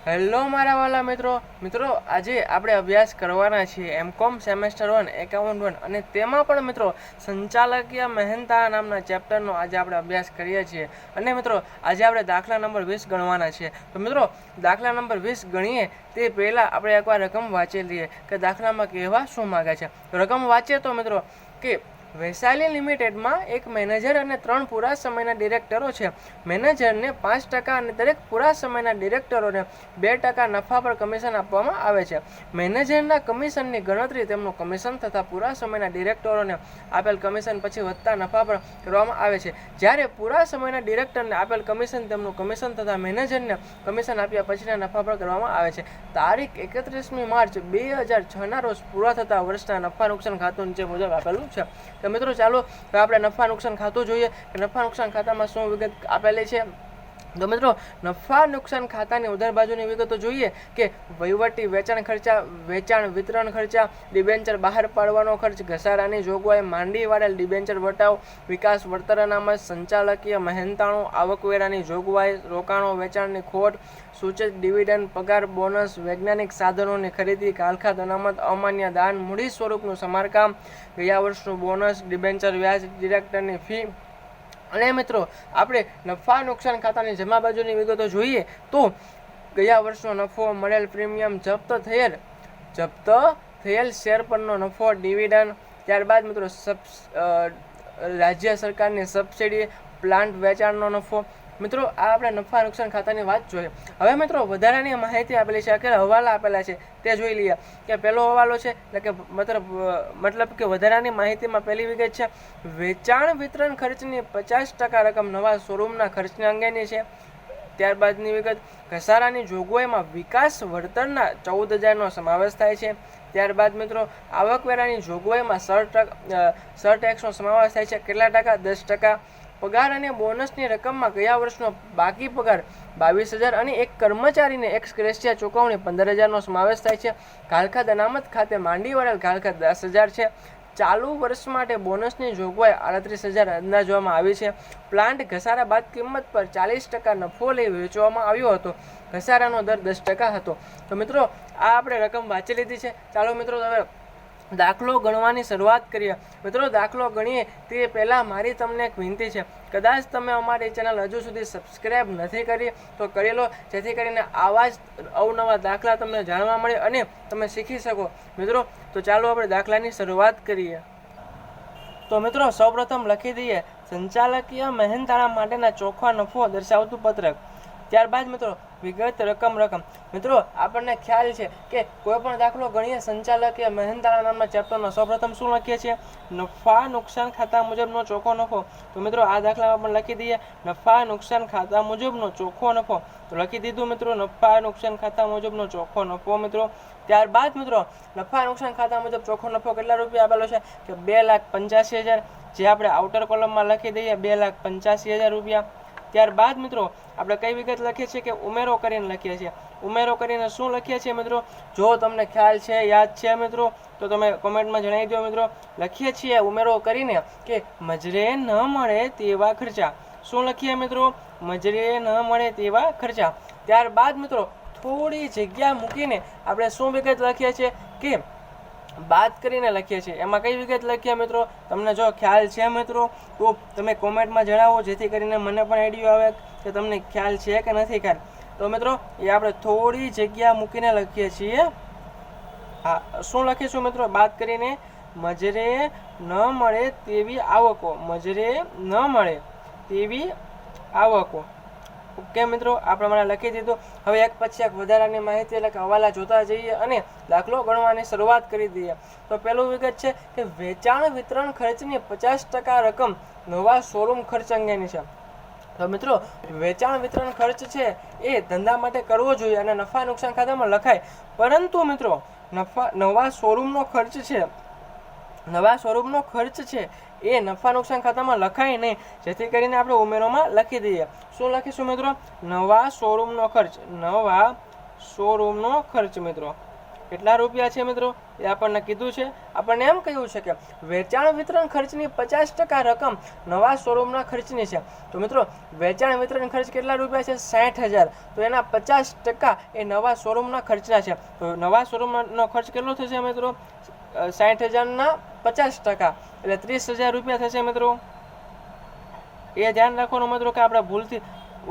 Hello મારા વાલા મિત્રો આજે આપણે અભ્યાસ કરવાના છીએ એમકોમ સેમેસ્ટર 1 એકાઉન્ટ 1 અને તેમાં પણ મિત્રો સંચાલકીય મહેનતા નામના ચેપ્ટરનો આજે આપણે અભ્યાસ કરીએ છીએ અને મિત્રો આજે આપણે દાખલા નંબર 20 ગણવાના છીએ। તો મિત્રો દાખલા નંબર 20 ગણીએ તે પહેલાં આપણે એકવાર રકમ વાંચી લઈએ કે દાખલામાં કહેવા શું માગે છે। તો રકમ વાંચીએ તો મિત્રો કે વૈશાલી લિમિટેડમાં એક મેનેજર અને 3 પૂરા સમયના ડિરેક્ટરો છે। મેનેજરને 5% અને દરેક પૂરા સમયના ડિરેક્ટરોને 2% નફા પર કમિશન આપવામાં આવે છે। મેનેજરના કમિશનની ગણતરી તેમનું કમિશન તથા પૂરા સમયના ડિરેક્ટરોને આપેલ કમિશન પછી વધતા નફા પર કરવામાં આવે છે। જ્યારે પૂરા સમયના ડિરેક્ટરને આપેલ કમિશન તેમનું કમિશન તથા મેનેજરને કમિશન આપ્યા પછીના નફા પર કરવામાં આવે છે। તારીખ 31મી માર્ચ 2006ના રોજ પૂરા થતા વર્ષના નફા નુકસાન ખાતું નીચે મુજબ આપેલું છે। તો મિત્રો ચાલો આપણે નફા નુકસાન ખાતું જોઈએ કે નફા નુકસાન ખાતામાં શું વિગત આપેલી છે। તો મિત્રો નફા નુકસાન ખાતાની ઉધાર બાજુની વિગતો જોઈએ કે વહીવટી વેચાણ ખર્ચા, વેચાણ વિતરણ ખર્ચા, ડિબેન્ચર બહાર પાડવાનો ખર્ચ, ઘસારાની જોગવાઈ, માંડી વાળેલ ડિબેન્ચર વટાવ, વિકાસ વળતર અનામત, સંચાલકીય મહેનતાણું, આવકવેરાની જોગવાઈ, રોકાણો વેચાણની ખોટ, સૂચિત ડિવિડન્ડ, પગાર બોનસ, વૈજ્ઞાનિક સાધનોની ખરીદી, કાલખાત અનામત, અમાન્ય દાન, મૂડી સ્વરૂપનું સમારકામ, ગયા વર્ષનું બોનસ, ડિબેન્ચર વ્યાજ, ડિરેક્ટરની ફી। અને મિત્રો આપણે નફા નુકસાન ખાતાની જમા બાજુની વિગતો જોઈએ તો ગયા વર્ષનો નફો, મળેલ પ્રીમિયમ, જપ્ત થયેલ શેર પરનો નફો, ડિવિડન્ડ, ત્યારબાદ મિત્રો રાજ્ય સરકારની સબસિડી, પ્લાન્ટ વેચાણનો નફો। મિત્રો આ આપણે નફા નુકસાન ખાતાની વાત જોઈએ। હવે મિત્રો વધારાની માહિતી આપેલી છે કે હવાલા આપેલા છે તે જોઈ લઈએ કે પહેલો હવાલો છે એટલે કે મતલબ કે વધારાની માહિતીમાં પહેલી વિગત છે વેચાણ વિતરણ ખર્ચની 50% રકમ નવા શોરૂમના ખર્ચને અંગેની છે। ત્યારબાદની વિગત ઘસારાની જોગવાઈમાં વિકાસ વળતરના 14,000નો સમાવેશ થાય છે। ત્યારબાદ મિત્રો આવકવેરાની જોગવાઈમાં સરટેક્સનો સમાવેશ થાય છે। કેટલા ટકા? 10%। પગાર અને બોનસની રકમમાં ગયા વર્ષનો બાકી પગાર 22,000 અને એક કર્મચારીને એક્સ ગ્રેશિયા ચૂકવણી 15,000નો સમાવેશ થાય છે। કાલખાત અનામત ખાતે માંડી વાળેલ કાલખાત 10,000 છે। ચાલુ વર્ષ માટે બોનસની જોગવાઈ 38,000 અંદાજવામાં આવી છે। પ્લાન્ટ ઘસારા બાદ કિંમત પર 40% નફો લઈ વેચવામાં આવ્યો હતો। ઘસારાનો દર 10% હતો। તો મિત્રો આ આપણે રકમ વાંચી લીધી છે। ચાલો મિત્રો હવે દાખલો ગણવાની શરૂઆત કરીએ। મિત્રો દાખલો ગણીએ તે પહેલાં મારી તમને એક વિનંતી છે, કદાચ તમે અમારી ચેનલ હજુ સુધી સબસ્ક્રાઈબ નથી કરી તો કરી લો, જેથી કરીને આવા જ અવનવા દાખલા તમને જાણવા મળે અને તમે શીખી શકો। મિત્રો તો ચાલો આપણે દાખલાની શરૂઆત કરીએ। તો મિત્રો સૌપ્રથમ લખી દઈએ સંચાલકીય મહેનતાણા માટેના ચોખ્ખા નફો દર્શાવતું પત્રક। ત્યારબાદ મિત્રો વિગત રકમ। મિત્રો આપણને ખ્યાલ છે કે કોઈ પણ દાખલો ગણીએ સંચાલકીય મહેનતાણા નામના ચેપ્ટરનો સૌપ્રથમ શું લખીએ છીએ? નફા નુકસાન ખાતા મુજબનો ચોખ્ખો નફો। તો મિત્રો આ દાખલામાં પણ લખી દઈએ નફા નુકસાન ખાતા મુજબનો ચોખ્ખો નફો। તો લખી દીધું મિત્રો નફા નુકસાન ખાતા મુજબનો ચોખ્ખો નફો મિત્રો। ત્યારબાદ મિત્રો નફા નુકસાન ખાતા મુજબ ચોખ્ખો નફો કેટલા રૂપિયા આપેલો છે કે 2,85,000, જે આપણે આઉટર કોલમમાં લખી દઈએ 2,85,000 રૂપિયા। ત્યારબાદ મિત્રો આપણે કઈ વિગત લખીએ છીએ કે ઉમેરો કરીને લખીએ છીએ। ઉમેરો કરીને શું લખીએ છીએ મિત્રો? જો તમને ખ્યાલ છે, યાદ છે મિત્રો તો તમે કોમેન્ટમાં જણાવી દો મિત્રો। લખીએ છીએ ઉમેરો કરીને કે મજરે ન મળે તેવા ખર્ચા। શું લખીએ મિત્રો? મજરે ન મળે તેવા ખર્ચા। ત્યારબાદ મિત્રો થોડી જગ્યા મૂકીને આપણે શું વિગત લખીએ છીએ કે બાદ કરીને લખીએ છીએ। એમાં કઈ વિગત લખીએ મિત્રો? તમને જો ખ્યાલ છે મિત્રો તો તમે કોમેન્ટમાં જણાવો, જેથી કરીને મને પણ આઈડિયા આવે કે તમને ખ્યાલ છે કે નથી ખ્યાલ। તો મિત્રો એ આપણે થોડી જગ્યા મૂકીને લખીએ છીએ। હા, શું લખીશું મિત્રો? બાદ કરીને મજરે ન મળે તેવી આવકો, મજરે ન મળે તેવી આવકો। ઓકે મિત્રો આ પ્રમાણે લખી દીધું। હવે એક પછી એક વધારાની માહિતી એટલે કે હવાલા જોતા જઈએ અને દાખલો ગણવાની શરૂઆત કરી દઈએ। તો પહેલું વિગત છે કે વેચાણ વિતરણ ખર્ચની 50% રકમ નવા શોરૂમ ખર્ચ અંગેની છે। તો મિત્રો વેચાણ વિતરણ ખર્ચ છે એ ધંધા માટે કરવો જોઈએ અને નફા નુકસાન ખાતામાં લખાય, પરંતુ મિત્રો નવા શોરૂમનો ખર્ચ છે એ નફા નુકસાન ખાતામાં લખાય નહીં, જેથી કરીને આપણે ઉમેરોમાં લખી દઈએ। શું લખીશું મિત્રો? નવા શોરૂમનો ખર્ચ, નવા શોરૂમનો ખર્ચ મિત્રો કેટલા રૂપિયા છે મિત્રો એ આપણને કીધું છે. આપણને એમ કહ્યું છે કે વેચાણ વિતરણ ખર્ચની 50% રકમ નવા શોરૂમના ખર્ચની છે. તો મિત્રો વેચાણ વિતરણ ખર્ચ કેટલા રૂપિયા છે? 60,000. તો એના 50% એ નવા શોરૂમના ખર્ચના છે. તો નવા શોરૂમનો ખર્ચ કેટલો થશે મિત્રો? 60,000ના 50% એટલે 30,000 રૂપિયા થશે મિત્રો. એ ધ્યાન રાખવાનું મિત્રો કે આપણે ભૂલથી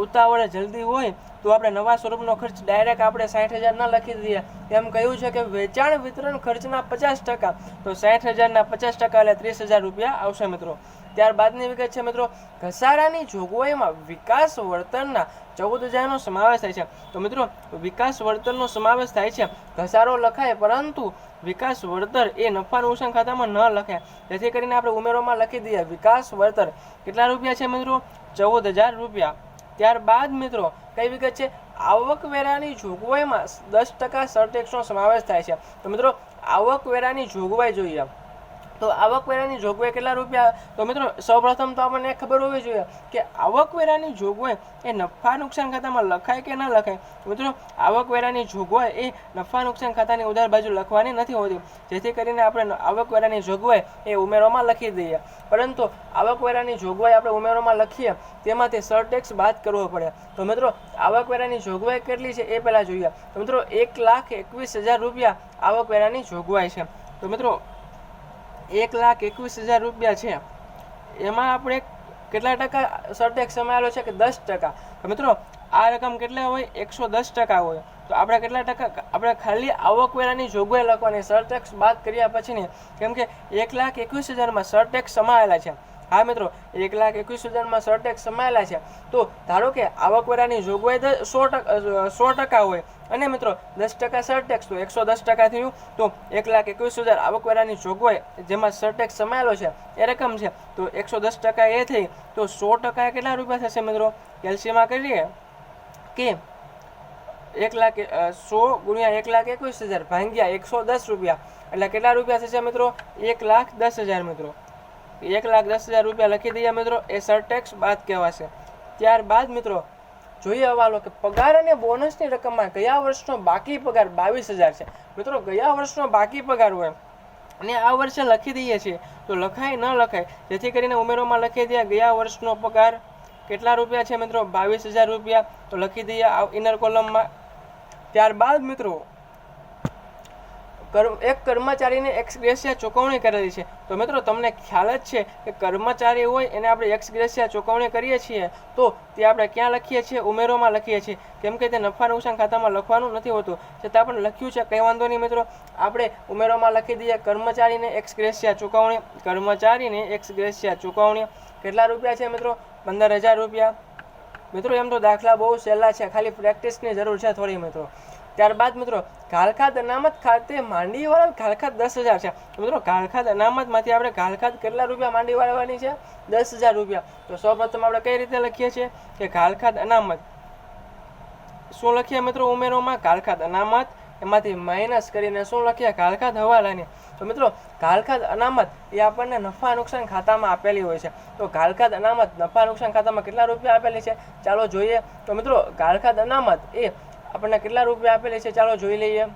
ઉતાવળે જલ્દી હોય તો આપણે નવા શોરૂમનો ખર્ચ ડાયરેક્ટ આપણે 60,000 ના લખી દઈએ. એમ કહ્યું છે કે વેચાણ વિતરણ ખર્ચના 50%. તો 60,000ના 50% એટલે 30,000 રૂપિયા આવશે મિત્રો. ત્યારબાદની વિગત છે મિત્રો, ઘસારાની જોગવાઈમાં વિકાસ વર્તનના 14,000નો સમાવેશ થાય છે. તો મિત્રો વિકાસ વર્તનનો સમાવેશ થાય છે. ઘસારો લખાય પરંતુ વિકાસ વળતર એ નફા નુકસાન ખાતામાં ન લખાય. જેથી કરીને આપણે ઉમેરોમાં લખી દઈએ વિકાસ વળતર. કેટલા રૂપિયા છે મિત્રો? 14,000 રૂપિયા. ત્યારબાદ મિત્રો કઈ વિગત છે? આવકવેરાની જોગવાઈમાં 10% સરટેક્સનો સમાવેશ થાય છે. તો મિત્રો આવકવેરાની જોગવાઈ જોઈએ તો આવકવેરાની જોગવાઈ કેટલા રૂપિયા? તો મિત્રો સૌપ્રથમ તો આપણને ખબર હોવી જોઈએ કે આવકવેરાની જોગવાઈ એ નફા નુકસાન ખાતામાં લખાય કે ન લખાય. મિત્રો આવકવેરાની જોગવાઈ એ નફા નુકસાન ખાતાની ઉધાર બાજુ લખવાની નથી હોતી. જેથી કરીને આપણે આવકવેરાની જોગવાઈ એ ઉમેરોમાં લખી દઈએ. પરંતુ આવકવેરાની જોગવાઈ આપણે ઉમેરોમાં લખીએ તેમાંથી સરટેક્સ બાદ કરવો પડે. તો મિત્રો આવકવેરાની જોગવાઈ કેટલી છે એ પહેલાં જોઈએ. તો મિત્રો 1,21,000 રૂપિયા આવકવેરાની જોગવાઈ છે. તો મિત્રો 1,21,000 રૂપિયા છે. એમાં આપણે કેટલા ટકા સરટેક્સ સમાયેલો છે કે 10%. તો મિત્રો આ રકમ કેટલા હોય? 110% હોય. તો આપણે કેટલા ટકા? આપણે ખાલી આવકવેરાની જોગવાઈ લખવાની, સરટેક્સ બાદ કર્યા પછીની. કેમ કે 1,21,000માં સરટેક્સ સમાયેલા છે. હા મિત્રો 1,21,000માં સરટેક્સ સમાયેલા છે. તો ધારો કે આવકવેરાની જોગવાઈ 100% હોય અને મિત્રો 10% સરટેક્સ, તો 110% થયું. તો 1,21,000 આવકવેરાની જોગવાઈ જેમાં સરટેક્સ સમાયેલો છે એ રકમ છે. તો 110% એ થઈ તો 100% કેટલા રૂપિયા થશે મિત્રો? કેલ્સીમાં કરીએ કે 100 ગુણ્યા 1,21,000 ભાગ્યા 110 રૂપિયા એટલે કેટલા રૂપિયા થશે મિત્રો? 1,10,000 મિત્રો. 1,10,000 રૂપિયા લખી દઈએ મિત્રો. એ સરટેક્સ બાદ કહેવાશે. ત્યારબાદ મિત્રો જોઈએ હવાલો કે પગાર અને બોનસની રકમમાં ગયા વર્ષનો બાકી પગાર 22,000 છે. મિત્રો ગયા વર્ષનો બાકી પગાર હોય અને આ વર્ષે લખી દઈએ છીએ તો લખાય ન લખાય. જેથી કરીને ઉમેરોમાં લખી દઈએ ગયા વર્ષનો પગાર કેટલા રૂપિયા છે મિત્રો? 22,000 રૂપિયા. તો લખી દઈએ ઇનર કોલમમાં. ત્યારબાદ મિત્રો એક કર્મચારીને એક્સ ગ્રેશિયા ચૂકવણી કરેલી છે. તો મિત્રો તમને ખ્યાલ જ છે કે કર્મચારી હોય એને આપણે એક્સ ગ્રેશિયા ચૂકવણી કરીએ છીએ તો તે આપણે ક્યાં લખીએ છીએ? ઉમેરોમાં લખીએ છીએ. કેમ કે તે નફા નુકસાન ખાતામાં લખવાનું નથી હોતું. છતાં પણ લખ્યું છે, કંઈ વાંધો નહીં મિત્રો. આપણે ઉમેરોમાં લખી દઈએ કર્મચારીને એક્સ ગ્રેશિયા ચૂકવણી. કર્મચારીને એક્સ ગ્રેશિયા ચૂકવણી કેટલા રૂપિયા છે મિત્રો? 15,000 રૂપિયા. મિત્રો એમ તો દાખલા બહુ સહેલા છે, ખાલી પ્રેક્ટિસની જરૂર છે થોડી મિત્રો. ત્યારબાદ મિત્રો ઘાલખાત અનામત ખાતે માંડી વાળા ઘાલખાત 10,000 છે. તો મિત્રો ઘાલખાત અનામતમાંથી આપણે ઘાલખાત કેટલા રૂપિયા માંડી વાળવાની છે? 10,000 રૂપિયા. તો સૌપ્રથમ આપણે કઈ રીતે લખીએ છીએ કે ઘાલખાત અનામત શું લખીએ મિત્રો? ઉમેરોમાં ઘાલખાત અનામત એમાંથી માઇનસ કરીને શું લખીએ? ઘાલખાત હવાલાની. તો મિત્રો ઘાલખાત અનામત એ આપણને નફા નુકસાન ખાતામાં આપેલી હોય છે. તો ઘાલખાત અનામત નફા નુકસાન ખાતામાં કેટલા રૂપિયા આપેલી છે ચાલો જોઈએ. તો મિત્રો ઘાલખાત અનામત એ આપણને કેટલા રૂપિયા આપેલી છે ચાલો જોઈ લઈએ.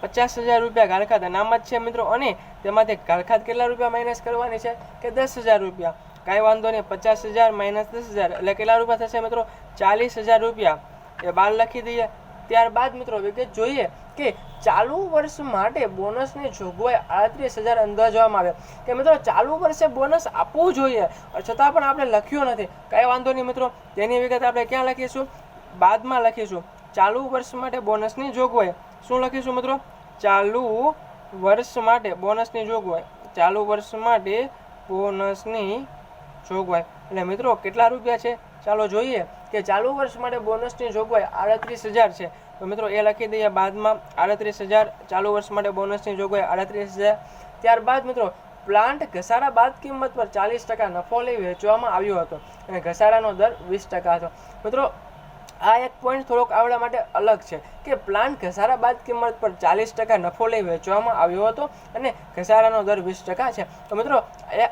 50,000 રૂપિયા ઘાલખાત અનામત છે મિત્રો. અને તેમાંથી ઘાલખાત કેટલા રૂપિયા માઇનસ કરવાની છે કે 10,000 રૂપિયા. કાંઈ વાંધો નહીં. 50,000 માઇનસ 10,000 એટલે કેટલા રૂપિયા થશે મિત્રો? 40,000 રૂપિયા. એ બાર લખી દઈએ. ત્યારબાદ મિત્રો વિગત જોઈએ કે ચાલુ વર્ષ માટે બોનસની જોગવાઈ 38,000 અંદાજવામાં આવે કે મિત્રો ચાલુ વર્ષે બોનસ આપવું જોઈએ છતાં પણ આપણે લખ્યું નથી. કાંઈ વાંધો નહીં મિત્રો. તેની વિગત આપણે ક્યાં લખીશું? બાદમાં લખીશું. ચાલુ વર્ષ માટે બોનસની જોગવાઈ શું લખીશું મિત્રો? ચાલુ વર્ષ માટે બોનસની જોગવાઈ. ચાલુ વર્ષ માટે બોનસની જોગવાઈ એટલે મિત્રો કેટલા રૂપિયા છે ચાલો જોઈએ કે ચાલુ વર્ષ માટે બોનસની જોગવાઈ 38,000 છે. તો મિત્રો એ લખી દઈએ બાદમાં 38,000. ચાલુ વર્ષ માટે બોનસની જોગવાઈ 38,000. ત્યારબાદ મિત્રો પ્લાન્ટ ઘસારા બાદ કિંમત પર 40% નફો લઈ વેચવામાં આવ્યો હતો અને ઘસારાનો દર 20% હતો. મિત્રો આ એક પોઈન્ટ થોડોક આપણા માટે અલગ છે કે પ્લાન્ટ ઘસારા બાદ કિંમત પર 40% નફો લઈ વેચવામાં આવ્યો હતો અને ઘસારાનો દર 20% છે. તો મિત્રો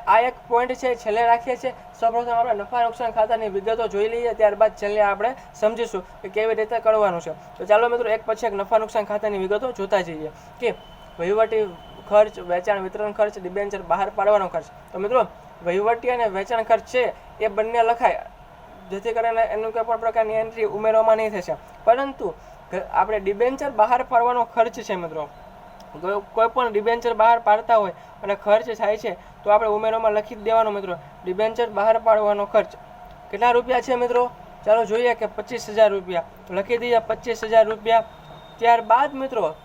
આ એક પોઈન્ટ છે છેલ્લે રાખીએ છીએ. સૌપ્રથમ આપણે નફા નુકસાન ખાતાની વિગતો જોઈ લઈએ, ત્યારબાદ છેલ્લે આપણે સમજીશું કે કેવી રીતે કરવાનું છે. તો ચાલો મિત્રો એક પછી એક નફા નુકસાન ખાતાની વિગતો જોતા જઈએ કે વહીવટી ખર્ચ, વેચાણ વિતરણ ખર્ચ, ડિબેન્ચર બહાર પાડવાનો ખર્ચ. તો મિત્રો વહીવટી અને વેચાણ ખર્ચ છે એ બંને લખાય, જેથી કરીને એનું કોઈ પણ પ્રકારની એન્ટ્રી ઉમેરવામાં નહીં થશે. પરંતુ આપણે ડિબેન્ચર બહાર પાડવાનો ખર્ચ છે મિત્રો, કોઈ પણ ડિબેન્ચર બહાર પાડતા હોય અને ખર્ચ થાય છે તો આપણે ઉમેરોમાં લખી જ દેવાનો મિત્રો. ડિબેન્ચર બહાર પાડવાનો ખર્ચ કેટલા રૂપિયા છે મિત્રો? ચાલો જોઈએ કે 25,000 રૂપિયા. તો લખી દઈએ 25,000 રૂપિયા. ત્યારબાદ મિત્રો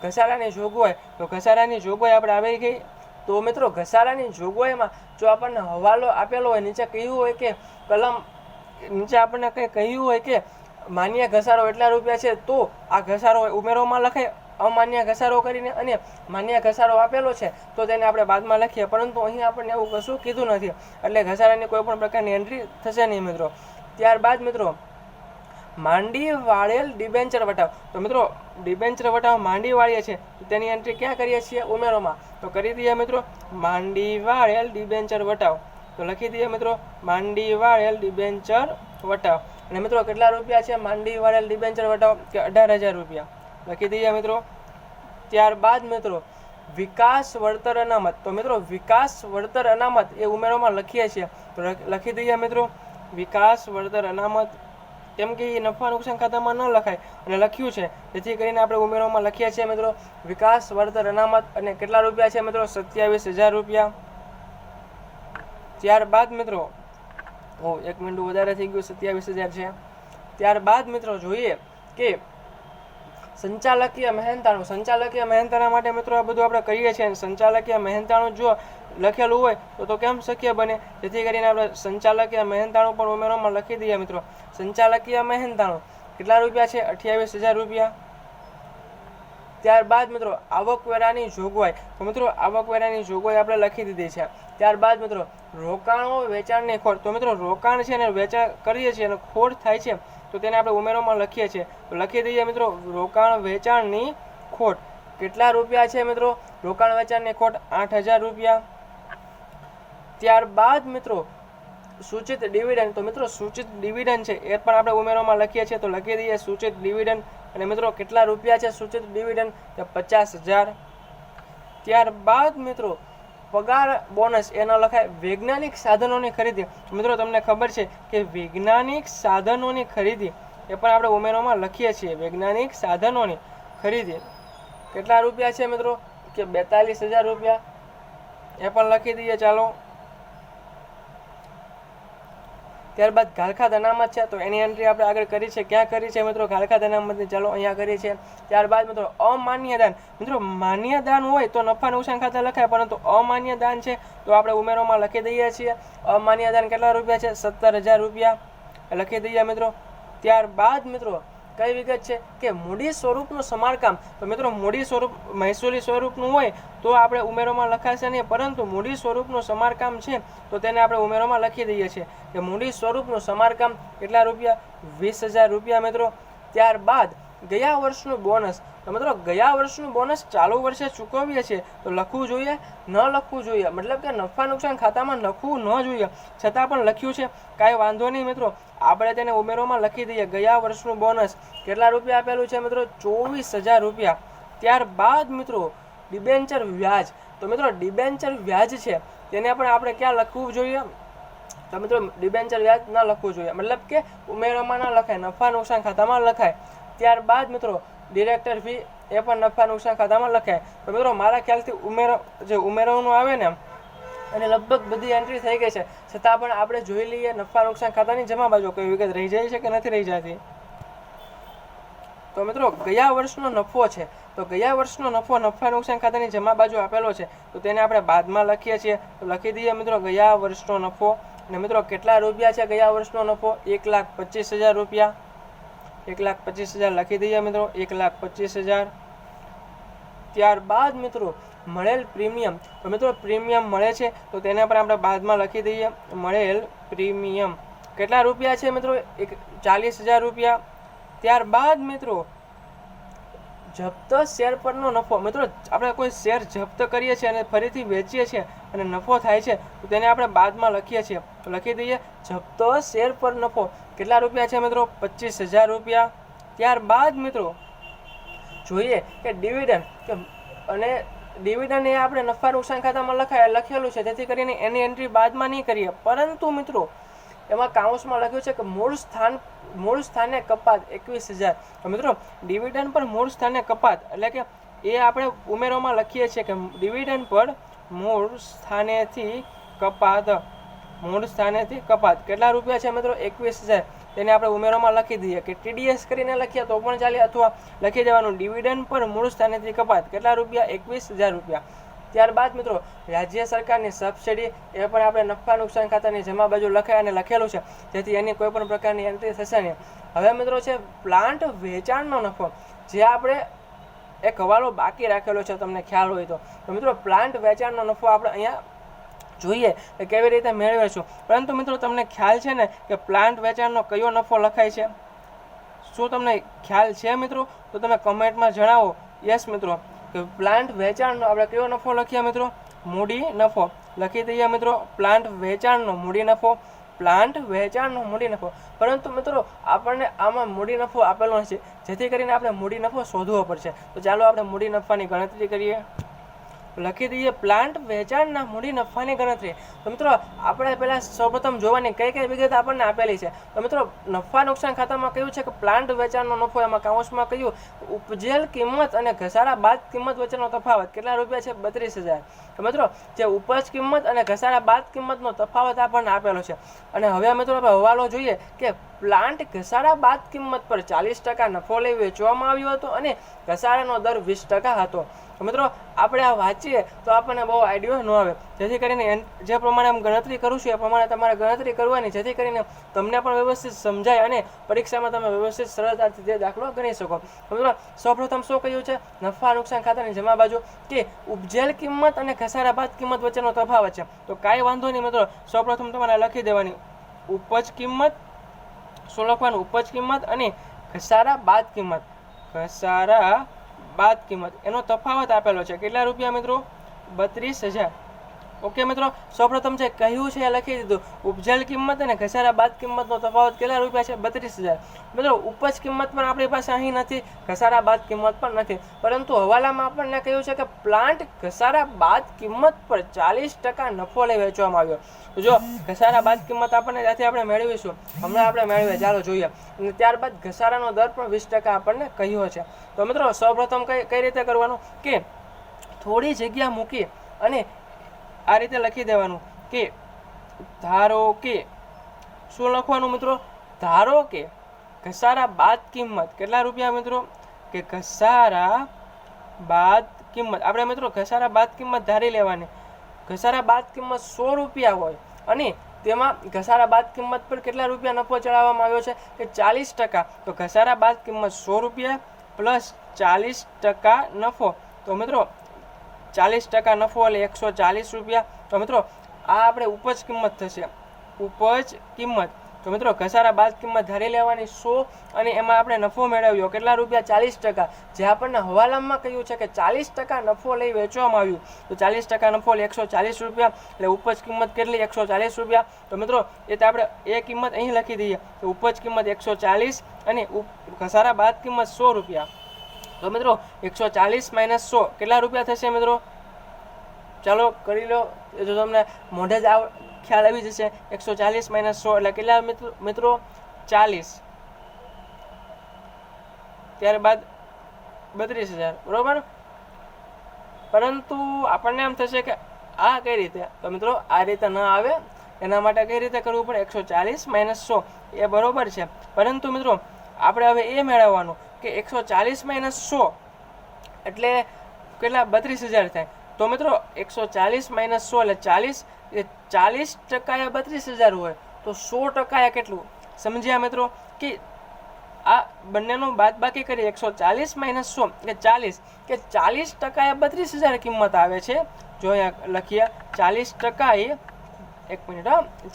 ઘસારાની જોગવાઈ. તો ઘસારાની જોગવાઈ આપણે આવી ગઈ. તો મિત્રો ઘસારાની જોગવાઈમાં જો આપણને હવાલો આપેલો હોય, નીચે કહ્યું હોય કે કલમ નીચે આપણને કંઈ કહ્યું હોય કે માન્ય ઘસારો એટલા રૂપિયા છે, તો આ ઘસારો ઉમેરોમાં લખાય અમાન્ય ઘસારો કરીને, અને માન્ય ઘસારો આપેલો છે તો તેને આપણે બાદમાં લખીએ. પરંતુ અહીં આપણને એવું કશું કીધું નથી, એટલે ઘસારાની કોઈ પણ પ્રકારની એન્ટ્રી થશે નહીં મિત્રો. ત્યારબાદ મિત્રો માંડી વાળેલ ડિબેન્ચર વટાવ. તો મિત્રો ડિબેન્ચર વટાવ માંડી વાળીએ છીએ તો તેની એન્ટ્રી ક્યાં કરીએ છીએ? ઉમેરોમાં. તો કરી દઈએ મિત્રો માંડી વાળેલ ડિબેન્ચર વટાવ. તો લખી દઈએ મિત્રો માંડી વાળેલ ડિબેન્ચર વટાવ. અને મિત્રો કેટલા રૂપિયા છે માંડી વાળેલ ડિબેન્ચર વટાવ? કે 18,000 રૂપિયા. લખી દઈએ મિત્રો. ત્યારબાદ મિત્રો વિકાસ વળતર અનામત. તો મિત્રો વિકાસ વળતર અનામત એ ઉમેરોમાં લખીએ છીએ. તો લખી દઈએ મિત્રો વિકાસ વળતર અનામત. કેમ કે એ નફા નુકસાન ખાતામાં ન લખાય અને લખ્યું છે, જેથી કરીને આપણે ઉમેરોમાં લખીએ છીએ મિત્રો વિકાસ વળતર અનામત. અને કેટલા રૂપિયા છે મિત્રો? 27,000 રૂપિયા. ત્યારબાદ મિત્રો એક મિનિટ વધારે થઈ ગયું, 27,000 છે. ત્યારબાદ મિત્રો જોઈએ કે સંચાલકીય મહેનતાણું. સંચાલકીય મહેનતાણા માટે મિત્રો આ બધું આપણે કરીએ છીએ. સંચાલકીય મહેનતાણું જો લખેલું હોય તો કેમ શક્ય બને? જેથી કરીને આપણે સંચાલકીય મહેનતાણું પણ ઉમેરોમાં લખી દઈએ મિત્રો. સંચાલકીય મહેનતાણું કેટલા રૂપિયા છે? 28,000 રૂપિયા. ત્યારબાદ મિત્રો આવકવેરાની જોગવાઈ. તો મિત્રો આવકવેરાની જોગવાઈ આપણે લખી દીધી છે. ત્યારબાદ મિત્રો રોકાણો વેચાણની ખોટ. તો મિત્રો રોકાણ છે ને વેચાણ કરીએ છીએ અને ખોટ થાય છે તો તેને આપણે ઉમેરોમાં લખીએ છીએ. તો લખી દઈએ મિત્રો રોકાણ વેચાણની ખોટ. કેટલા રૂપિયા છે મિત્રો? રોકાણ વેચાણની ખોટ 8,000 રૂપિયા. ત્યારબાદ મિત્રો સૂચિત ડિવિડન્ડ. તો મિત્રો સૂચિત ડિવિડન્ડ છે એ પણ આપણે ઉમેરોમાં લખીએ છીએ. તો લખી દઈએ સૂચિત ડિવિડન્ડ. અને મિત્રો કેટલા રૂપિયા છે સૂચિત ડિવિડન્ડ? 50,000. ત્યારબાદ મિત્રો પગાર બોનસ એ ન લખાય. વૈજ્ઞાનિક સાધનોની ખરીદી. મિત્રો તમને ખબર છે કે વૈજ્ઞાનિક સાધનોની ખરીદી એ પણ આપણે ઉમેરોમાં લખીએ છીએ. વૈજ્ઞાનિક સાધનોની ખરીદી કેટલા રૂપિયા છે મિત્રો? કે 42,000 રૂપિયા. એ પણ લખી દઈએ. ચાલો ત્યારબાદ ઘાલખાત અનામત છે તો એની એન્ટ્રી આપણે આગળ કરી છે. ક્યાં કરી છે મિત્રો ઘાલખાત અનામતની? ચાલો અહીંયા કરી છે. ત્યારબાદ મિત્રો અમાન્ય દાન. મિત્રો માન્ય દાન હોય તો નફા નુકસાન ખાતા લખાય, પરંતુ અમાન્ય દાન છે તો આપણે ઉમેરોમાં લખી દઈએ છીએ. અમાન્ય દાન કેટલા રૂપિયા છે? 17,000 રૂપિયા. લખી દઈએ મિત્રો. ત્યારબાદ મિત્રો કઈ વિગત છે કે મૂડી સ્વરૂપનું સમારકામ. તો મિત્રો મૂડી સ્વરૂપ મહેસૂલી સ્વરૂપનું હોય તો આપણે ઉમેરોમાં લખાશે નહીં, પરંતુ મૂડી સ્વરૂપનું સમારકામ છે તો તેને આપણે ઉમેરોમાં લખી દઈએ છીએ કે મૂડી સ્વરૂપનું સમારકામ કેટલા રૂપિયા? 20,000 રૂપિયા મિત્રો. ત્યારબાદ ગયા વર્ષનું બોનસ. તો મિત્રો ગયા વર્ષનું બોનસ ચાલુ વર્ષે ચૂકવીએ છીએ તો લખવું જોઈએ? ન લખવું જોઈએ. મતલબ કે નફા નુકસાન ખાતામાં લખવું ન જોઈએ, છતાં પણ લખ્યું છે, કાંઈ વાંધો નહીં મિત્રો. આપણે તેને ઉમેરોમાં લખી દઈએ. ગયા વર્ષનું બોનસ કેટલા રૂપિયા આપેલું છે મિત્રો? 24,000 રૂપિયા. ત્યારબાદ મિત્રો ડિબેન્ચર વ્યાજ. તો મિત્રો ડિબેન્ચર વ્યાજ છે તેને પણ આપણે ક્યાં લખવું જોઈએ? તો મિત્રો ડિબેન્ચર વ્યાજ ન લખવું જોઈએ, મતલબ કે ઉમેરોમાં ન લખાય, નફા નુકસાન ખાતામાં લખાય. ત્યારબાદ મિત્રો ડિરેક્ટર ફી એ પણ નફા નુકસાન ખાતામાં લખાય. તો મિત્રો મારા ખ્યાલથી ઉમેરોનું આવે ને અને લગભગ બધી એન્ટ્રી થઈ ગઈ છે, છતાં પણ આપણે જોઈ લઈએ નફા નુકસાન ખાતાની જમા બાજુ કોઈ વિગત રહી જાય છે કે નથી રહી જતી. તો મિત્રો ગયા વર્ષનો નફો છે તો ગયા વર્ષનો નફો નફા નુકસાન ખાતાની જમા બાજુ આપેલો છે તો તેને આપણે બાદમાં લખીએ છીએ. તો લખી દઈએ મિત્રો ગયા વર્ષનો નફો. અને મિત્રો કેટલા રૂપિયા છે ગયા વર્ષનો નફો? 1,25,000 રૂપિયા. 1,25,000 લખી દઈએ મિત્રો. 1,25,000. ત્યારબાદ મિત્રો મળેલ પ્રીમિયમ. તો મિત્રો પ્રીમિયમ મળે છે તો તેને પણ આપણે બાદમાં લખી દઈએ. મળેલ પ્રીમિયમ કેટલા રૂપિયા છે મિત્રો? 40,000 રૂપિયા. ત્યારબાદ મિત્રો જપ્ત શેર પરનો નફો. મિત્રો આપણે કોઈ શેર જપ્ત કરીએ છીએ અને ફરીથી વેચીએ છીએ અને નફો થાય છે તો તેને આપણે બાદમાં લખીએ છીએ. તો લખી દઈએ જપ્ત શેર પર નફો. કેટલા રૂપિયા છે મિત્રો? 25,000 રૂપિયા. ત્યારબાદ મિત્રો જોઈએ કે ડિવિડન્ડ કે અને ડિવિડન્ડ એ આપણે નફા નુકસાન ખાતામાં લખેલું છે, જેથી કરીને એની એન્ટ્રી બાદમાં નહીં કરીએ. પરંતુ મિત્રો એમાં કાઉન્સમાં લખ્યું છે કે મૂળ સ્થાને કપાત 21,000. તો મિત્રો ડિવિડન્ડ પર મૂળ સ્થાને કપાત એટલે કે એ આપણે ઉમેરોમાં લખીએ છીએ કે ડિવિડન્ડ પર મૂળ સ્થાનેથી કપાત કેટલા રૂપિયા છે મિત્રો? 21,000. તેને આપણે ઉમેરોમાં લખી દઈએ કે TDS કરીને લખીએ તો પણ ચાલે, અથવા લખી દેવાનું ડિવિડન્ડ પર મૂળ સ્થાનેથી કપાત કેટલા રૂપિયા? 21,000 રૂપિયા. ત્યારબાદ મિત્રો રાજ્ય સરકારની સબસિડી એ પણ આપણે નફા નુકસાન ખાતાની જમા બાજુ લખાય અને લખેલું છે, જેથી એની કોઈ પણ પ્રકારની એન્ટ્રી થશે નહીં. હવે મિત્રો છે પ્લાન્ટ વેચાણનો નફો, જે આપણે એક હવાલો બાકી રાખેલો છે, તમને ખ્યાલ હોય તો મિત્રો પ્લાન્ટ વેચાણનો નફો આપણે અહીંયા જોઈએ કે કેવી રીતે મેળવીશું. પરંતુ મિત્રો તમને ખ્યાલ છે ને કે પ્લાન્ટ વેચાણનો કયો નફો લખાય છે? શું તમને ખ્યાલ છે મિત્રો? તો તમે કમેન્ટમાં જણાવો. યસ મિત્રો, કે પ્લાન્ટ વેચાણનો આપણે કયો નફો લખીએ મિત્રો? મૂડી નફો. લખી દઈએ મિત્રો પ્લાન્ટ વેચાણનો મૂડી નફો. પ્લાન્ટ વેચાણનો મૂડી નફો. પરંતુ મિત્રો આપણને આમાં મૂડી નફો આપેલો નથી, જેથી કરીને આપણે મૂડી નફો શોધવો પડશે. તો ચાલો આપણે મૂડી નફાની ગણતરી કરીએ. લખી દઈએ પ્લાન્ટ વેચાણના મૂડી નફાની ગણતરી. તો મિત્રો આપણે પહેલાં સૌપ્રથમ જોવાની કઈ કઈ વિગત આપણને આપેલી છે. તો મિત્રો નફા નુકસાન ખાતામાં કહ્યું છે કે પ્લાન્ટ વેચાણનો નફો, એમાં કાઉન્સમાં કહ્યું ઉપજેલ કિંમત અને ઘસારા બાદ કિંમત વચ્ચેનો તફાવત કેટલા રૂપિયા છે? 32,000. તો મિત્રો જે ઉપજ કિંમત અને ઘસારા બાદ કિંમતનો તફાવત આપણને આપેલો છે. અને હવે મિત્રો આપણે હવાલો જોઈએ કે પ્લાન્ટ ઘસારા બાદ કિંમત પર 40% નફો લઈ વેચવામાં આવ્યો હતો અને ઘસારાનો દર 20% હતો. તો મિત્રો આપણે આ વાંચીએ તો આપણને બહુ આઈડિયો ન આવે, જેથી કરીને જે પ્રમાણે આમ ગણતરી કરું છું એ પ્રમાણે તમારે ગણતરી કરવાની, જેથી કરીને તમને પણ વ્યવસ્થિત સમજાય અને પરીક્ષામાં તમે વ્યવસ્થિત સરળતાથી તે દાખલો ગણી શકો. તો મિત્રો સૌપ્રથમ શું કહ્યું છે? નફા નુકસાન ખાતાની જમા બાજુ કે ઉપજેલ કિંમત અને ઘસારા બાદ કિંમત વચ્ચેનો તફાવત છે. તો કાંઈ વાંધો નહીં મિત્રો, સૌપ્રથમ તમારે લખી દેવાની ઉપજ કિંમત. શું લખવાનું? ઉપજ કિંમત અને ઘસારા બાદ કિંમત એનો તફાવત આપેલો છે. કેટલા રૂપિયા મિત્રો? 32,000. ઓકે મિત્રો, સૌપ્રથમ જે કહ્યું છે એ લખી દીધું. ઉપજેલ કિંમત અને ઘસારા બાદ કિંમતનો તફાવત કેટલા રૂપિયા છે? 32,000. મિત્રો ઉપજ કિંમત પણ આપણી પાસે અહીં નથી, ઘસારા બાદ કિંમત પણ નથી, પરંતુ હવાલામાં આપણને કહ્યું છે કે પ્લાન્ટ ઘસારા બાદ કિંમત પર 40% નફો લઈ વેચવામાં આવ્યો. તો જો ઘસારા બાદ કિંમત આપણને ત્યાંથી આપણે મેળવીશું, હમણાં આપણે મેળવીએ, ચાલો જોઈએ. અને ત્યારબાદ ઘસારાનો દર પણ 20% આપણને કહ્યો છે. તો મિત્રો સૌપ્રથમ કઈ રીતે કરવાનું કે થોડી જગ્યા મૂકી અને આ રીતે લખી દેવાનું કે ધારો કે શું લખવાનું મિત્રો? ધારો કે ઘસારા બાદ કિંમત કેટલા રૂપિયા મિત્રો? કે ઘસારા બાદ કિંમત આપણે મિત્રો ઘસારા બાદ કિંમત ધારી લેવાની. ઘસારા બાદ કિંમત 100 રૂપિયા હોય અને તેમાં ઘસારા બાદ કિંમત પર કેટલા રૂપિયા નફો ચડાવવામાં આવ્યો છે? કે 40%. તો ઘસારા બાદ કિંમત 100 રૂપિયા પ્લસ 40% નફો. તો મિત્રો 40% નફો એટલે 140 રૂપિયા. તો મિત્રો આ આપણે ઉપજ કિંમત થશે, ઉપજ કિંમત. તો મિત્રો ઘસારા બાદ કિંમત ધારી લેવાની 100 અને એમાં આપણે નફો મેળવ્યો કેટલા રૂપિયા? 40%. જે આપણને હવાલામાં કહ્યું છે કે 40% નફો લઈ વેચવામાં આવ્યું. તો 40% નફો એટલે 140 રૂપિયા, એટલે ઉપજ કિંમત કેટલી? 140 રૂપિયા. તો મિત્રો એ તો આપણે એ કિંમત અહીં લખી દઈએ તો ઉપજ કિંમત 140 અને ઘસારા બાદ કિંમત 100 રૂપિયા. તો મિત્રો 140 - 100 કેટલા રૂપિયા થશે મિત્રો? ચાલો કરી લો, જો તમને મોઢે જ ખ્યાલ આવી જશે. 140 - 100 એટલે કેટલા મિત્રો? 40. ત્યારબાદ 32,000. બરોબર. પરંતુ આપણને એમ થશે કે આ કઈ રીતે? તો મિત્રો આ રીતે ન આવે, એના માટે કઈ રીતે કરવું પડે? 140 - 100 એ બરોબર છે. પરંતુ મિત્રો આપણે હવે એ મેળવવાનું કે 140 - 100 એટલે કેટલા? 32,000 થાય. તો મિત્રો 140 - 100 એટલે 40. એ 40% એ 32,000 હોય તો 100% એ કેટલું? સમજ્યા મિત્રો? કે આ બંનેનું બાદબાકી કરીએ 140 - 100 એટલે 40, કે 40% એ 32,000 કિંમત આવે છે. જો અહીંયા લખીએ 40% એ 1 મિનિટ,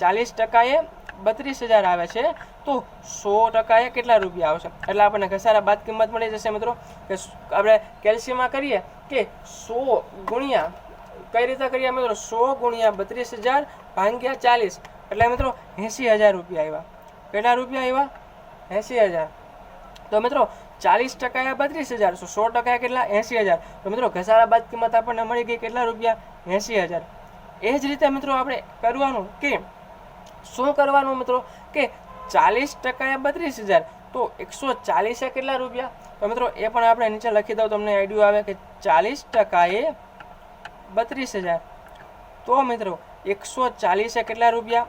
40% એ 32,000 આવે છે તો 100% એ કેટલા રૂપિયા આવશે? એટલે આપણને ઘસારા બાદ કિંમત મળી જશે મિત્રો કે આપણે કેલ્શિયમમાં કરીએ કે 100 ગુણ્યા કઈ રીતે કરીએ મિત્રો? 100 ગુણ્યા 32,000 ભાગ્યા 40 એટલે મિત્રો 80,000 રૂપિયા આવ્યા. કેટલા રૂપિયા આવ્યા? 80,000. તો મિત્રો 40% 32,000, 100% કેટલા? 80,000. તો મિત્રો ઘસારા બાદ કિંમત આપણને મળી ગઈ કેટલા રૂપિયા? 80,000. એ જ રીતે મિત્રો આપણે કરવાનું કે શું કરવાનું મિત્રો કે 40% 32,000 તો 140 કેટલા રૂપિયા? તો મિત્રો એ પણ આપણે નીચે લખી દઉં, તમને આઈડિયા આવે કે 40% 32,000 તો મિત્રો 140 કેટલા રૂપિયા?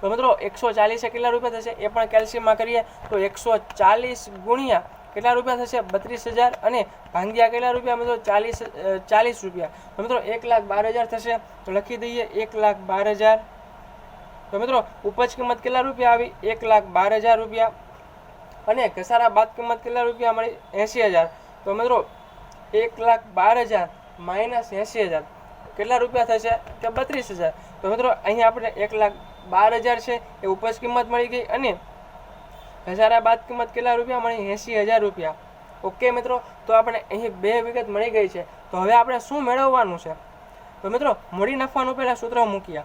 તો મિત્રો 140 કેટલા રૂપિયા થશે? એ પણ કેલ્શિયમમાં કરીએ તો 140 ગુણ્યા કેટલા રૂપિયા થશે? 32,000 અને ભાગ્યા કેટલા રૂપિયા મિત્રો? 40 રૂપિયા. તો મિત્રો 1,12,000 થશે. તો લખી દઈએ 1,12,000. તો મિત્રો ઉપજ કિંમત કેટલા રૂપિયા આવી? 1,12,000 રૂપિયા. અને ઘસારા બાદ કિંમત કેટલા રૂપિયા મળી? 80,000. તો મિત્રો 1,12,000 માઇનસ 80,000 કેટલા રૂપિયા થશે? કે 32,000. તો મિત્રો અહીંયા આપણે 1,12,000 છે એ ઉપજ કિંમત મળી ગઈ અને ઘસારા બાદ કિંમત કેટલા રૂપિયા મળી? 80,000 રૂપિયા. ઓકે મિત્રો, તો આપણે અહીં બે વિગત મળી ગઈ છે. તો હવે આપણે શું મેળવવાનું છે? તો મિત્રો મૂડી નફાનું પહેલાં સૂત્ર મૂકીએ.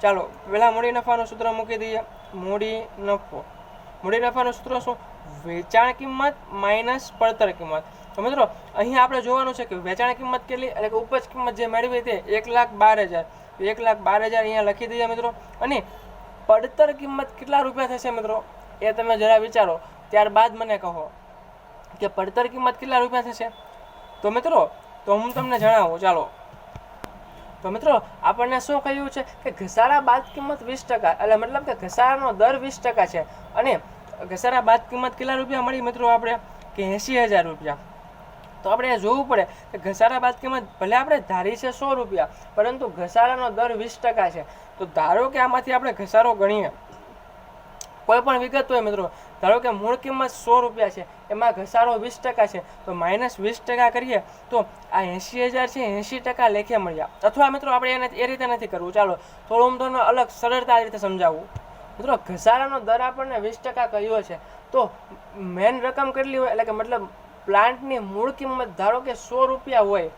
ચાલો પહેલાં મૂડી નફાનું સૂત્ર મૂકી દઈએ. મૂડી નફાનું સૂત્ર શું? વેચાણ કિંમત માઇનસ પડતર કિંમત. તો મિત્રો અહીંયા આપણે જોવાનું છે કે વેચાણ કિંમત કેટલી એટલે કે ઉપજ કિંમત જે મેળવી તે 1,12,000. 1,12,000 અહીંયા લખી દઈએ મિત્રો. અને પડતર કિંમત કેટલા રૂપિયા થશે મિત્રો? એ તમે જરા વિચારો, ત્યારબાદ મને કહો કે પડતર કિંમત કેટલા રૂપિયા થશે? તો મિત્રો તો હું તમને જણાવું. ચાલો તો મિત્રો આપણને શું કહ્યું છે કે ઘસારા બાદ કિંમત 20%, એટલે મતલબ કે ઘસારાનો દર 20% છે. અને ઘસારા બાદ કિંમત કેટલા રૂપિયા મળી મિત્રો આપણે? કે 80,000 રૂપિયા. તો આપણે જોવું પડે કે ઘસારા બાદ કિંમત ભલે આપણે ધારી છે 100 રૂપિયા, પરંતુ ઘસારાનો દર 20% છે. તો ધારો કે આમાંથી આપણે ઘસારો ગણીએ, કોઈ પણ વિગત હોય મિત્રો, ધારો કે મૂળ કિંમત 100 રૂપિયા છે, એમાં ઘસારો 20% છે, તો માઇનસ 20% કરીએ તો આ 80,000 છે 80% લેખે મળ્યા. અથવા મિત્રો આપણે એ રીતે નથી કરવું. ચાલો થોડું તમને અલગ સરળતા રીતે સમજાવવું. મિત્રો ઘસારાનો દર આપણને 20% કહ્યો છે, તો મેન રકમ કેટલી હોય? એટલે કે મતલબ પ્લાન્ટની મૂળ કિંમત ધારો કે 100 રૂપિયા હોય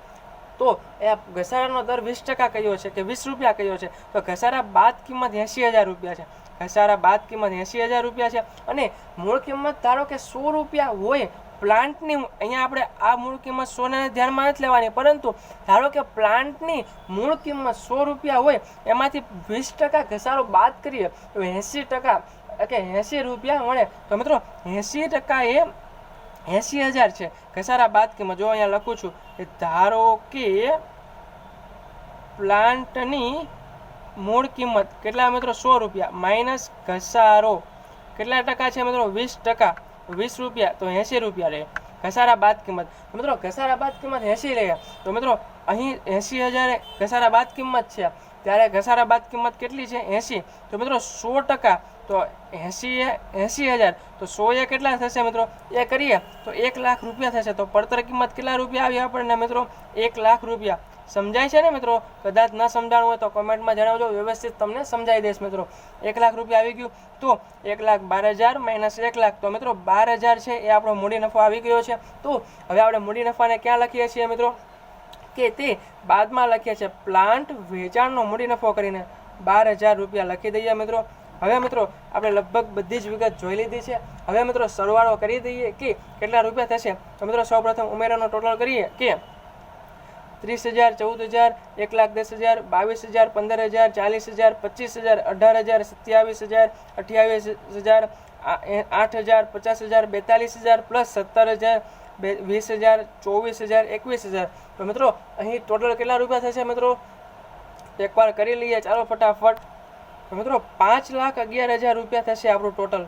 તો એ ઘસારાનો દર 20% કહ્યો છે કે 20 રૂપિયા કહ્યો છે, તો ઘસારા બાદ કિંમત 80,000 રૂપિયા છે. ઘસારા બાદ કિંમત 80,000 રૂપિયા છે અને મૂળ કિંમત ધારો કે 100 રૂપિયા હોય પ્લાન્ટની. અહીંયા આપણે આ મૂળ કિંમત 100ને ધ્યાનમાં નથી લેવાની, પરંતુ ધારો કે પ્લાન્ટની મૂળ કિંમત 100 રૂપિયા હોય, એમાંથી 20% ઘસારો બાદ કરીએ તો 80% કે 80 રૂપિયા મળે. તો મિત્રો 80% એ 80,000 છે ઘસારા બાદ કિંમત. જો અહીંયા લખું છું કે ધારો કે પ્લાન્ટની મૂળ કિંમત કેટલા મિત્રો? 100 રૂપિયા માઇનસ ઘસારો કેટલા ટકા છે મિત્રો? 20%. 20 રૂપિયા તો 80 રૂપિયા રહે ઘસારા બાદ કિંમત. તો મિત્રો ઘસારા બાદ કિંમત 80 રહે. તો મિત્રો અહીં 80,000 ઘસારા બાદ કિંમત છે, ત્યારે ઘસારા બાદ કિંમત કેટલી છે? 80. તો મિત્રો 100% તો 80,000 તો 100 એ કેટલા થશે મિત્રો? એ કરીએ તો 1,00,000 રૂપિયા થશે. તો પડતર કિંમત કેટલા રૂપિયા આવી આપણને મિત્રો? 1,00,000 રૂપિયા. સમજાય છે ને મિત્રો? કદાચ ન સમજાણું હોય તો કમેન્ટમાં જણાવજો, વ્યવસ્થિત તમને સમજાવી દઈશ મિત્રો. 1,00,000 રૂપિયા આવી ગયું. તો 1,12,000 માઇનસ 1,00,000 તો મિત્રો 12,000 છે એ આપણો મૂડી નફો આવી ગયો છે. તો હવે આપણે મૂડી નફાને ક્યાં લખીએ છીએ મિત્રો? કે તે બાદમાં લખીએ છીએ પ્લાન્ટ વેચાણનો મૂડી નફો કરીને 12,000 રૂપિયા લખી દઈએ મિત્રો. હવે મિત્રો આપણે લગભગ બધી જ વિગત જોઈ લીધી છે. હવે મિત્રો સરવાળો કરી દઈએ કે કેટલા રૂપિયા થશે. તો મિત્રો સૌપ્રથમ ઉમેરાનો ટોટલ કરીએ કે 30,000, 14,000, 1,10,000, 22,000, 15,000, 40,000, 25,000, 18,000, 27,000, 28,000, 8,000, 50,000, 42,000 પ્લસ 17,000, 20,000, 24,000, 21,000. તો મિત્રો અહીં ટોટલ કેટલા રૂપિયા થશે મિત્રો? એકવાર કરી લઈએ ચાલો ફટાફટ. તો મિત્રો 5,11,000 રૂપિયા થશે આપણું ટોટલ.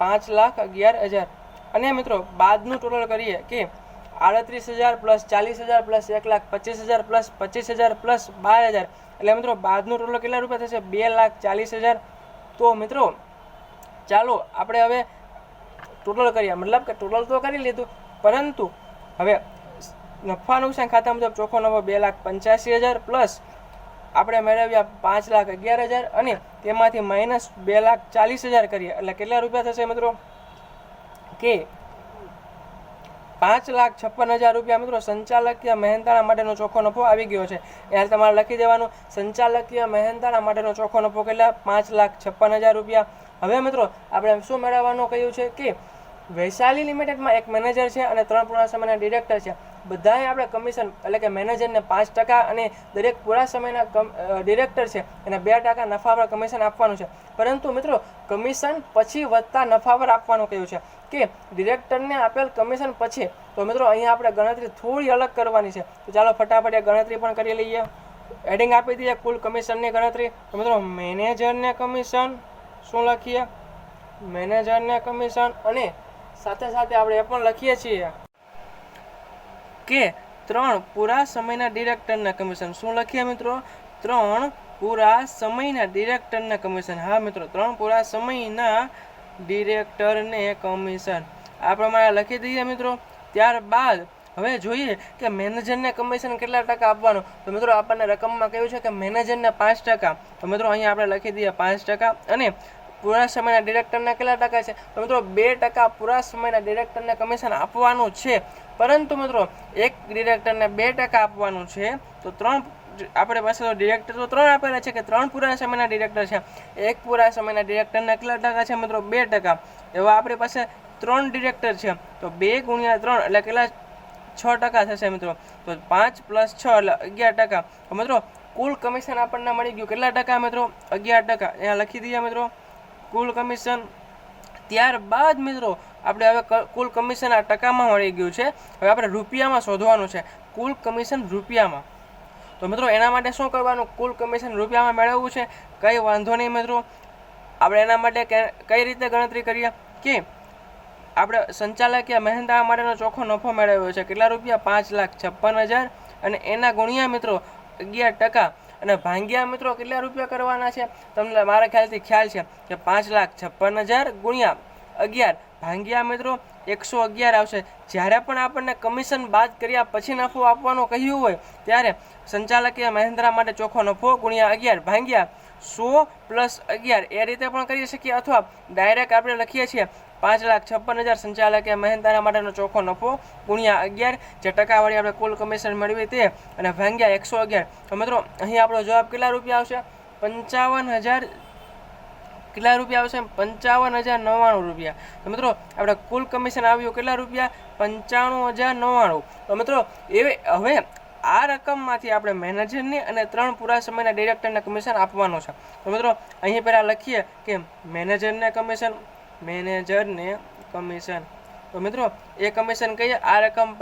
5,11,000. અને મિત્રો બાદનું ટોટલ કરીએ કે 38,000 પ્લસ 40,000 પ્લસ 1,25,000 પ્લસ 25,000 પ્લસ 12,000. એટલે મિત્રો બાદનું ટોટલ કેટલા રૂપિયા થશે? 2,40,000. તો મિત્રો ચાલો આપણે હવે ટોટલ કરીએ. મતલબ કે ટોટલ તો કરી લીધું, પરંતુ હવે નફા નુકસાન ખાતા મુજબ ચોખ્ખો નફો 2,85,000 પ્લસ આપણે મેળવ્યા 5,11,000 અને તેમાંથી માઇનસ 2,40,000 કરીએ એટલે કેટલા રૂપિયા થશે મિત્રો કે 5,56,000 રૂપિયા મિત્રો સંચાલકીય મહેનતાણા માટેનો ચોખ્ખો નફો આવી ગયો છે। યાર તમારે લખી દેવાનું સંચાલકીય મહેનતાણા માટેનો ચોખ્ખો નફો કેટલા 5,56,000 રૂપિયા। હવે મિત્રો આપણે શું મેળવવાનું કહ્યું છે કે વૈશાલી લિમિટેડમાં એક મેનેજર છે અને 3 પૂરા સમયના ડિરેક્ટર છે। બધાએ આપણે કમિશન એટલે કે મેનેજરને 5% અને દરેક પૂરા સમયના ડિરેક્ટર છે એને 2% નફા પર કમિશન આપવાનું છે। પરંતુ મિત્રો કમિશન પછી વધતા નફા પર આપવાનું કહ્યું છે કે ડિરેક્ટરને આપેલ કમિશન પછી। તો મિત્રો અહીંયા આપણે ગણતરી થોડી અલગ કરવાની છે, તો ચાલો ફટાફટ એ ગણતરી પણ કરી લઈએ। હેડિંગ આપી દઈએ કુલ કમિશનની ગણતરી। તો મિત્રો મેનેજરને કમિશન શું લખીએ મેનેજરને કમિશન અને સાથે સાથે આપણે એ પણ લખીએ છીએ કે 3 પૂરા સમયના ડિરેક્ટરના કમિશન શું લખીએ મિત્રો 3 પૂરા સમયના ડિરેક્ટરના કમિશન। હા મિત્રો 3 પૂરા સમયના ડિરેક્ટરને કમિશન આ પ્રમાણે લખી દઈએ મિત્રો। ત્યારબાદ હવે જોઈએ કે મેનેજરને કમિશન કેટલા ટકા આપવાનું। તો મિત્રો આપણને રકમમાં કહ્યું છે કે મેનેજરને 5%। તો મિત્રો અહીંયા આપણે લખી દઈએ 5% અને પૂરા સમયના ડિરેક્ટરના કેટલા ટકા છે તો મિત્રો 2% પૂરા સમયના ડિરેક્ટરને કમિશન આપવાનું છે। પરંતુ મિત્રો એક ડિરેક્ટરને 2% આપવાનું છે તો 3 આપણે પાસે ડિરેક્ટર તો 3 આપેલા છે કે 3 પૂરા સમયના ડિરેક્ટર છે, એક પૂરા સમયના ડિરેક્ટરના કેટલા ટકા છે મિત્રો 2%। એવા આપણી પાસે 3 ડિરેક્ટર છે તો 2 × 3 એટલે કેટલા 6% થશે મિત્રો। તો 5 + 6 એટલે 11%। તો મિત્રો કુલ કમિશન આપણને મળી ગયું કેટલા ટકા મિત્રો 11%। અહીંયા લખી દઈએ મિત્રો કુલ કમિશન। ત્યારબાદ મિત્રો આપણે હવે કુલ કમિશન આ ટકામાં મળી ગયું છે, હવે આપણે રૂપિયામાં શોધવાનું છે કુલ કમિશન રૂપિયામાં। તો મિત્રો એના માટે શું કરવાનું કુલ કમિશન રૂપિયામાં મેળવવું છે કંઈ વાંધો નહીં મિત્રો। આપણે એના માટે કઈ રીતે ગણતરી કરીએ કે આપણે સંચાલકીય મહેનતાણા માટેનો ચોખ્ખો નફો મેળવ્યો છે કેટલા રૂપિયા 5,56,000 અને એના ગુણ્યા મિત્રો 11% અને ભાંગ્યા મિત્રો કેટલા રૂપિયા કરવાના છે તમને મારા ખ્યાલથી ખ્યાલ છે કે 5,56,000 ગુણ્યા 11 ભાંગ્યા મિત્રો 111 આવશે। જ્યારે પણ આપણને કમિશન બાદ કર્યા પછી નફો આપવાનો કહ્યું હોય ત્યારે સંચાલકીય મહેનતાણા માટે ચોખ્ખો નફો ગુણ્યા 11 ભાંગ્યા 100 + 11 એ રીતે પણ કરી શકીએ અથવા ડાયરેક્ટ આપણે લખીએ છીએ 5,56,000 સંચાલકીય મહેનતાણા માટેનો ચોખ્ખો નફો ગુણ્યા 11 જે ટકાવાળી આપણે કુલ કમિશન મેળવી તે અને ભાંગ્યા 111। તો મિત્રો અહીં આપણો જવાબ કેટલા રૂપિયા આવશે 55,000 કેટલા રૂપિયા આવશે 55,099 રૂપિયા। તો મિત્રો આપણે કુલ કમિશન આવ્યું કેટલા રૂપિયા 95,099। તો મિત્રો હવે આ રકમમાંથી આપણે મેનેજરને અને 3 પૂરા સમયના ડિરેક્ટરને કમિશન આપવાનું છે। તો મિત્રો અહીં પહેલાં લખીએ કે મેનેજરને કમિશન તો મિત્રો એ કમિશન કહીએ આ રકમ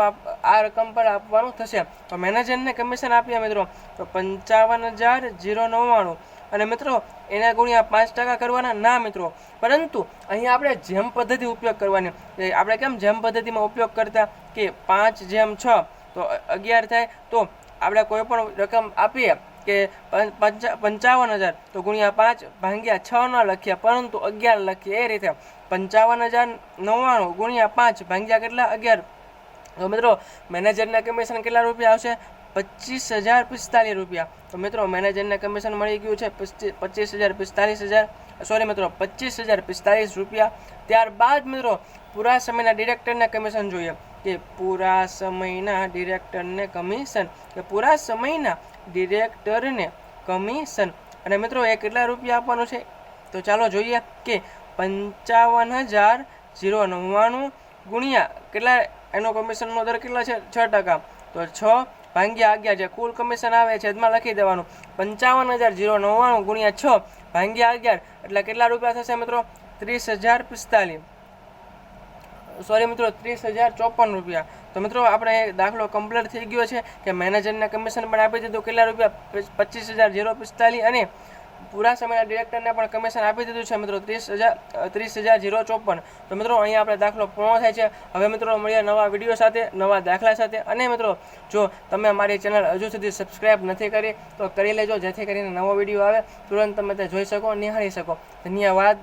પર આપવાનું થશે। તો મેનેજરને કમિશન આપીએ મિત્રો તો 55,099 અને મિત્રો એના ગુણ્યા 5% કરવાના ના મિત્રો, પરંતુ અહીંયા આપણે જેમ પદ્ધતિ ઉપયોગ કરવાની। આપણે કેમ જેમ પદ્ધતિમાં ઉપયોગ કરતા કે 5/6 તો 11 થાય। તો આપણે કોઈ પણ રકમ આપીએ કે 55,000 તો ગુણ્યા 5 ભાંગ્યા 6 ન લખીએ પરંતુ 11 લખીએ એ રીતે 55,099 ગુણ્યા 5 ભાંગ્યા કેટલા 11। તો મિત્રો મેનેજરના કમિશન કેટલા રૂપિયા આવશે 25,045 રૂપિયા। તો મિત્રો મેનેજરને કમિશન મળી ગયું છે 25,045 રૂપિયા। ત્યારબાદ મિત્રો પૂરા સમયના ડિરેક્ટરને કમિશન જોઈએ કે પૂરા સમયના ડિરેક્ટરને કમિશન અને મિત્રો એ કેટલા રૂપિયા આપવાનું છે તો ચાલો જોઈએ કે 55,099 ગુણ્યા કેટલા એનો કમિશનનો દર કેટલા છે 6%। તો 6 ભાંગ્યા 11 જે કુલ કમિશન આવે છેદમાં લખી દેવાનું 55,099 ગુણ્યા 6 ભાંગ્યા 11 એટલે કેટલા રૂપિયા થશે મિત્રો 30,045 મિત્રો 30,054 રૂપિયા। તો મિત્રો આપણે દાખલો કમ્પ્લીટ થઈ ગયો છે કે મેનેજરને કમિશન પણ આપી દીધું કેટલા રૂપિયા 25,045 અને પૂરા સમયના ડિરેક્ટરને પણ કમિશન આપી દીધું છે મિત્રો 30,054। તો મિત્રો અહીંયા આપણે દાખલો પૂર્ણ થાય છે। હવે મિત્રો મળીએ નવા વિડીયો સાથે નવા દાખલા સાથે। અને મિત્રો જો તમે અમારી ચેનલ હજુ સુધી સબસ્ક્રાઈબ નથી કરી તો કરી લેજો જેથી કરીને નવો વિડીયો આવે તુરંત તમે તે જોઈ શકો નિહાળી શકો। ધન્યવાદ।